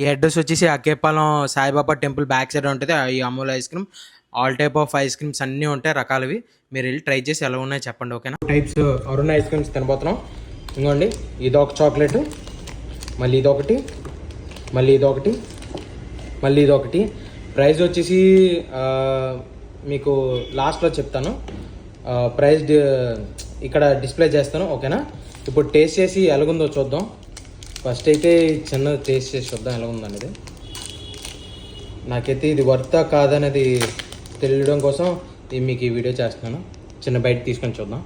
ఈ అడ్రస్ వచ్చేసి Akkepalem Saibaba temple back side ఉంటుంది. ఈ Amul ice cream all type of ice creams అన్నీ ఉంటాయి రకాలవి. మీరు వెళ్ళి ట్రై చేసి ఎలా ఉన్నాయో చెప్పండి, ఓకేనా. టైప్స్ అరుణ్ ఐస్ క్రీమ్స్ తినబోతున్నాం. ఇంకోండి ఇదొక చాక్లెట్, మళ్ళీ ఇదొకటి, మళ్ళీ ఇదొకటి, మళ్ళీ ఇదొకటి. ప్రైస్ వచ్చేసి మీకు లాస్ట్లో చెప్తాను. ప్రైస్ ఇక్కడ డిస్ప్లే చేస్తాను, ఓకేనా. ఇప్పుడు టేస్ట్ చేసి ఎలాగుందో చూద్దాం. ఫస్ట్ అయితే చిన్న టేస్ట్ చేసి చూద్దాం ఎలా ఉందనేది. నాకైతే ఇది వర్తా కాదనేది తెలియడం కోసం మీకు ఈ వీడియో చేస్తున్నాను. చిన్న బయట తీసుకొని చూద్దాం.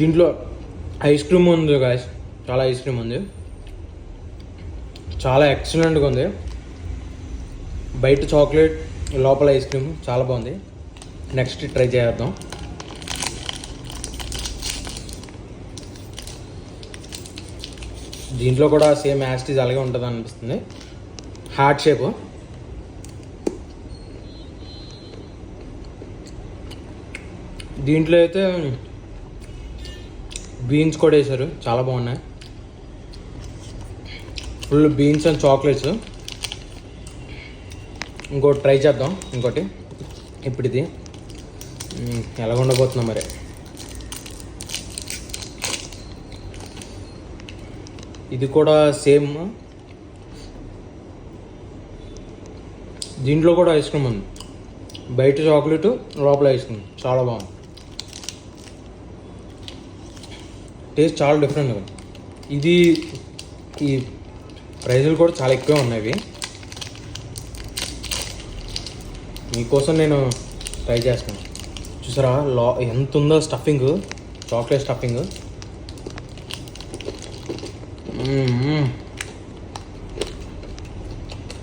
దీంట్లో ఐస్ క్రీమ్ ఉంది గాయస్, చాలా ఐస్ క్రీమ్ ఉంది, చాలా ఎక్సలెంట్గా ఉంది. బయట చాక్లెట్, లోపల ఐస్ క్రీమ్ చాలా బాగుంది. నెక్స్ట్ ట్రై చేద్దాం. దీంట్లో కూడా సేమ్ యాస్టీజ్ అలాగే ఉంటుంది అనిపిస్తుంది. Heart shape. దీంట్లో అయితే బీన్స్ కూడా వేశారు, చాలా బాగున్నాయి. Full beans and chocolates. ఇంకోటి ట్రై చేద్దాం. ఇంకోటి ఇప్పుడు ఇది ఎలా ఉండబోతుందో మరి. ఇది కూడా సేమ్. దీంట్లో కూడా ఐస్ క్రీమ్ ఉంది. బయట చాక్లెట్, లోపల ఐస్ క్రీమ్, చాలా బాగుంది. టేస్ట్ చాలా డిఫరెంట్గా ఉంది. ఇది ఈ ప్రైజులు కూడా చాలా ఎక్కువ ఉన్నాయి. మీకోసం నేను ట్రై చేస్తాను. చూసారా ఎంత ఉందో స్టఫింగ్, చాక్లెట్ స్టఫింగ్.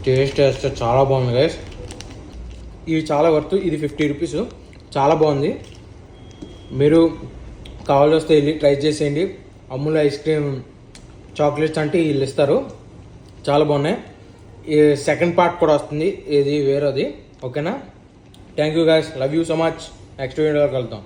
టేస్ట్ వేస్తే చాలా బాగుంది గైస్. ఇవి చాలా వర్త్. ఇది 50 రూపీస్, చాలా బాగుంది. మీరు కావాల్సి వస్తే వెళ్ళి ట్రై చేసేయండి. అమూల్ ఐస్ క్రీమ్ చాక్లెట్స్ అంటే వీళ్ళు ఇస్తారు, చాలా బాగున్నాయి. ఈ సెకండ్ పార్ట్ కూడా వస్తుంది, ఇది వేరేది, ఓకేనా. Thank you guys, love you so much. Next వీడియోలోకి వెళ్తాం.